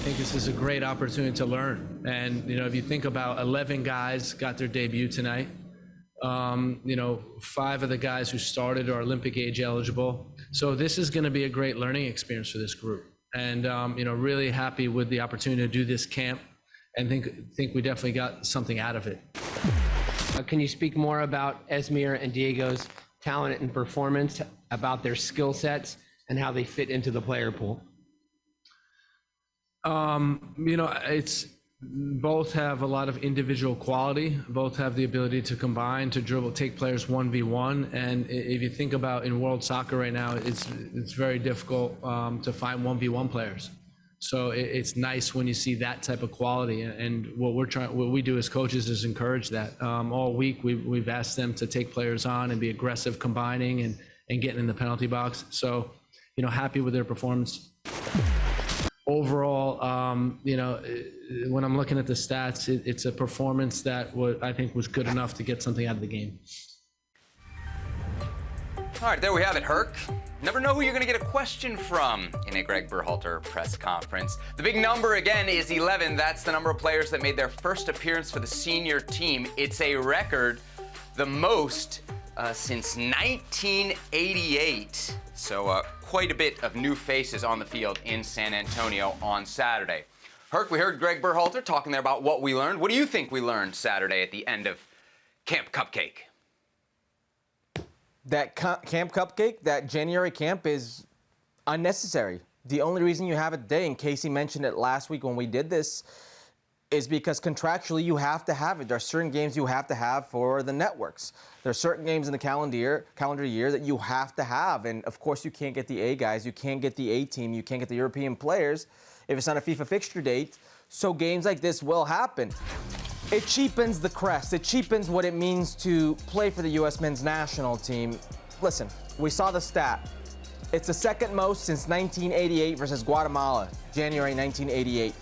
think this is a great opportunity to learn. And, if you think about 11 guys got their debut tonight, 5 of the guys who started are Olympic age eligible. So this is going to be a great learning experience for this group. And, really happy with the opportunity to do this camp and think we definitely got something out of it. Can you speak more about Esmir and Diego's talent and performance, about their skill sets and how they fit into the player pool? It's both have a lot of individual quality, both have the ability to combine, to dribble, take players 1v1. And if you think about in world soccer right now, it's very difficult to find 1v1 players. So it's nice when you see that type of quality. And what we do as coaches is encourage that. All week we've asked them to take players on and be aggressive, combining and getting in the penalty box. So, happy with their performance. Overall, when I'm looking at the stats, it's a performance that I think was good enough to get something out of the game. All right, there we have it, Herc. Never know who you're going to get a question from in a Greg Berhalter press conference. The big number, again, is 11. That's the number of players that made their first appearance for the senior team. It's a record, the most since 1988. So quite a bit of new faces on the field in San Antonio on Saturday. Herc, we heard Greg Berhalter talking there about what we learned. What do you think we learned Saturday at the end of Camp Cupcake? That Camp Cupcake, that January camp is unnecessary. The only reason you have it today, and Casey mentioned it last week when we did this, is because contractually you have to have it. There are certain games you have to have for the networks. There are certain games in the calendar year that you have to have. And of course you can't get the A guys, you can't get the A team, you can't get the European players if it's not a FIFA fixture date. So games like this will happen. It cheapens the crest. It cheapens what it means to play for the U.S. men's national team. Listen, we saw the stat. It's the second most since 1988 versus Guatemala, January 1988.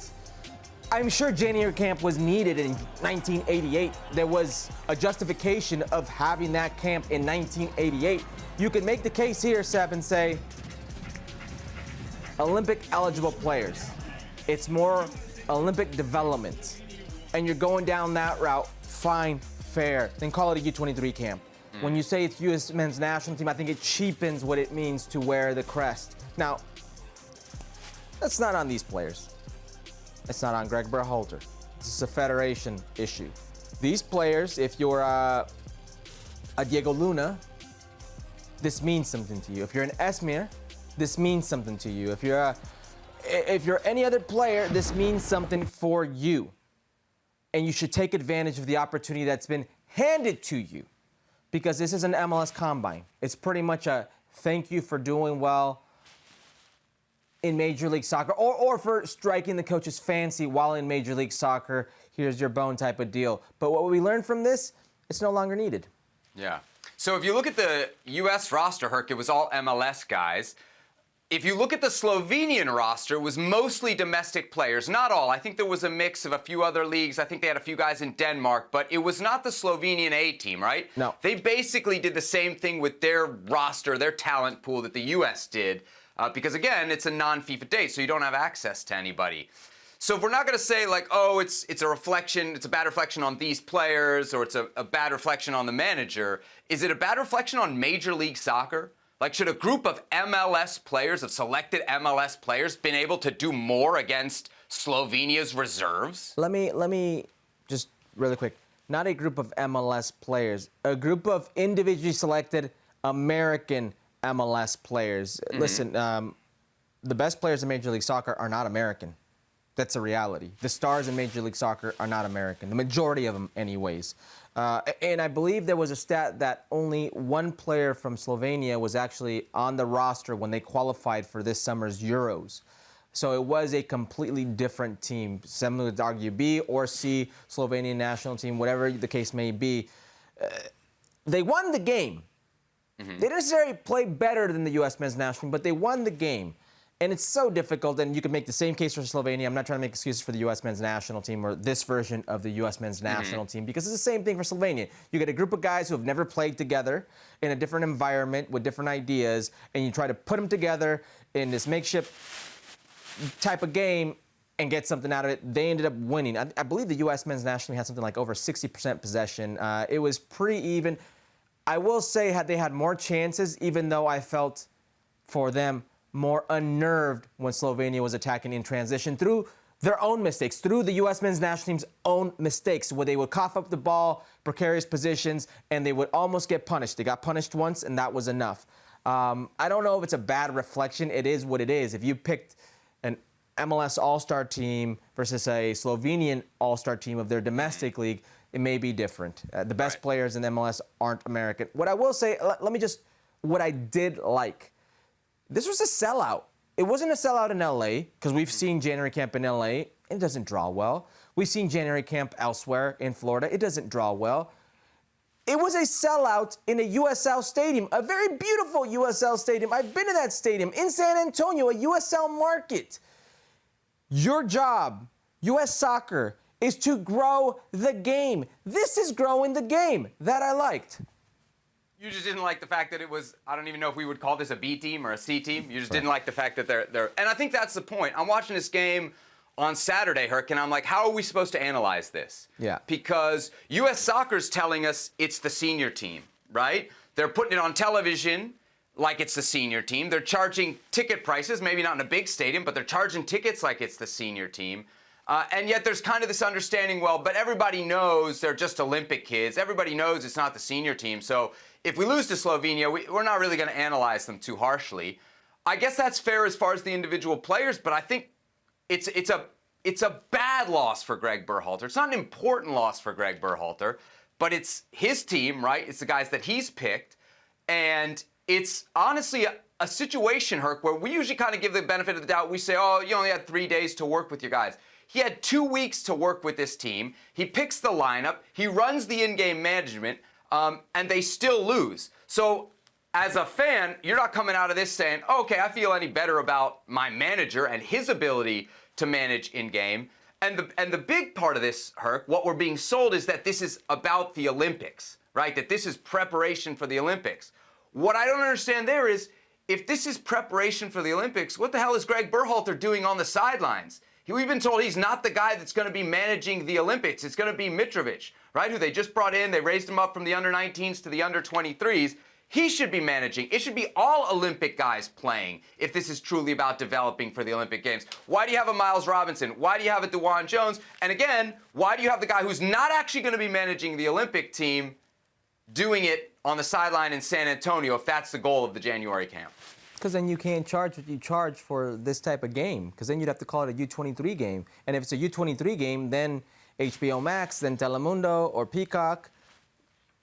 I'm sure January camp was needed in 1988. There was a justification of having that camp in 1988. You can make the case here, Seb, and say, Olympic eligible players. It's more Olympic development. And you're going down that route, fine, fair. Then call it a U23 camp. When you say it's U.S. men's national team, I think it cheapens what it means to wear the crest. Now, that's not on these players. It's not on Greg Berhalter. This is a federation issue. These players, if you're a Diego Luna, this means something to you. If you're an Esmir, this means something to you. If you're any other player, this means something for you. And you should take advantage of the opportunity that's been handed to you, because this is an MLS combine. It's pretty much a thank you for doing well in Major League Soccer, or for striking the coach's fancy while in Major League Soccer. Here's your bone type of deal. But what we learned from this, it's no longer needed. Yeah. So if you look at the U.S. roster, Herc, it was all MLS guys. If you look at the Slovenian roster, it was mostly domestic players. Not all. I think there was a mix of a few other leagues. I think they had a few guys in Denmark, but it was not the Slovenian A team, right? No. They basically did the same thing with their roster, their talent pool that the U.S. did, because, again, it's a non-FIFA date, so you don't have access to anybody. So if we're not going to say, like, oh, it's a reflection, it's a bad reflection on these players, or it's a bad reflection on the manager, is it a bad reflection on Major League Soccer? Like, should a group of MLS players, of selected MLS players, been able to do more against Slovenia's reserves? Let me just really quick. Not a group of MLS players, a group of individually selected American MLS players. Mm-hmm. Listen, the best players in Major League Soccer are not American. That's a reality. The stars in Major League Soccer are not American, the majority of them anyways. And I believe there was a stat that only one player from Slovenia was actually on the roster when they qualified for this summer's Euros. So it was a completely different team. Some would argue B or C, Slovenian national team, whatever the case may be. They won the game. Mm-hmm. They didn't necessarily play better than the U.S. men's national team, but they won the game. And it's so difficult, and you can make the same case for Slovenia. I'm not trying to make excuses for the U.S. men's national team or this version of the U.S. men's national team, because it's the same thing for Slovenia. You get a group of guys who have never played together in a different environment with different ideas, and you try to put them together in this makeshift type of game, and get something out of it. They ended up winning. I believe the U.S. men's national team had something like over 60% possession. It was pretty even. I will say they had more chances, even though I felt for them more unnerved when Slovenia was attacking in transition through their own mistakes, through the U.S. men's national team's own mistakes, where they would cough up the ball, precarious positions, and they would almost get punished. They got punished once, and that was enough. I don't know if it's a bad reflection. It is what it is. If you picked an MLS All-Star team versus a Slovenian All-Star team of their domestic league, it may be different. The best players in MLS aren't American. What I will say, what I did like, this was a sellout. It wasn't a sellout in LA, because we've seen January camp in LA. It doesn't draw well. We've seen January camp elsewhere in Florida. It doesn't draw well. It was a sellout in a USL stadium, a very beautiful USL stadium. I've been to that stadium in San Antonio, a USL market. Your job, US soccer, is to grow the game. This is growing the game. That I liked. You just didn't like the fact that it was, I don't even know if we would call this a B team or a C team. You just didn't like the fact that they're, and I think that's the point. I'm watching this game on Saturday, Herc, and I'm like, how are we supposed to analyze this? Yeah. Because U.S. Soccer's telling us it's the senior team, right? They're putting it on television like it's the senior team. They're charging ticket prices, maybe not in a big stadium, but they're charging tickets like it's the senior team. And yet there's kind of this understanding, well, but everybody knows they're just Olympic kids. Everybody knows it's not the senior team. So if we lose to Slovenia, we're not really going to analyze them too harshly. I guess that's fair as far as the individual players, but I think it's a bad loss for Greg Berhalter. It's not an important loss for Greg Berhalter, but it's his team, right? It's the guys that he's picked. And it's honestly a situation, Herc, where we usually kind of give the benefit of the doubt. We say, oh, you only had 3 days to work with your guys. He had 2 weeks to work with this team. He picks the lineup. He runs the in-game management, and they still lose. So as a fan, you're not coming out of this saying, oh, okay, I feel any better about my manager and his ability to manage in-game. And the big part of this, Herc, what we're being sold is that this is about the Olympics, right? That this is preparation for the Olympics. What I don't understand there is, if this is preparation for the Olympics, what the hell is Greg Berhalter doing on the sidelines? We've been told he's not the guy that's going to be managing the Olympics. It's going to be Mitrovic, right, who they just brought in. They raised him up from the under-19s to the under-23s. He should be managing. It should be all Olympic guys playing if this is truly about developing for the Olympic Games. Why do you have a Miles Robinson? Why do you have a DeJuan Jones? And again, why do you have the guy who's not actually going to be managing the Olympic team doing it on the sideline in San Antonio if that's the goal of the January camp? Because then you can't charge what you charge for this type of game. Because then you'd have to call it a U23 game. And if it's a U23 game, then HBO Max, then Telemundo or Peacock,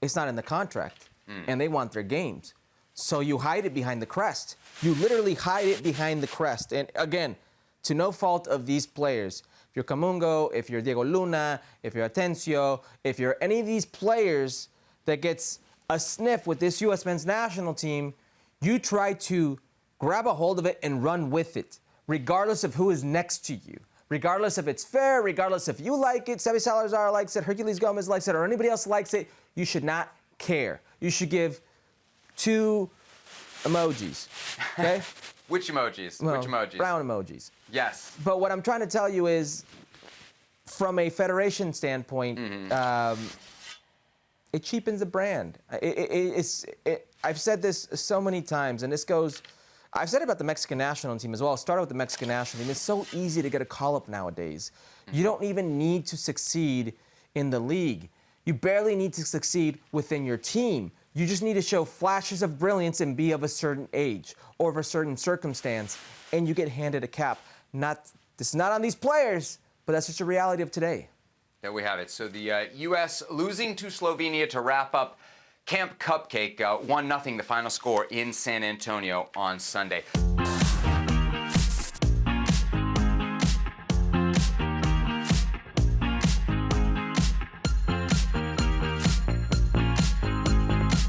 it's not in the contract. And they want their games. So you hide it behind the crest. You literally hide it behind the crest. And again, to no fault of these players, if you're Camungo, if you're Diego Luna, if you're Atencio, if you're any of these players that gets a sniff with this U.S. men's national team, you try to grab a hold of it and run with it, regardless of who is next to you, regardless if it's fair, regardless if you like it, Sebastian Salazar likes it, Herculez Gomez likes it, or anybody else likes it. You should not care. You should give 2 emojis, okay? Which emojis? Well, Which emojis? Brown emojis. Yes. But what I'm trying to tell you is, from a federation standpoint, it cheapens the brand. I've said this so many times, and this goes, I've said it about the Mexican national team as well. I'll start with the Mexican national team. It's so easy to get a call-up nowadays. You don't even need to succeed in the league. You barely need to succeed within your team. You just need to show flashes of brilliance and be of a certain age or of a certain circumstance, and you get handed a cap. This is not on these players, but that's just a reality of today. There we have it. So the U.S. losing to Slovenia to wrap up Camp Cupcake, 1-0 the final score in San Antonio on Sunday.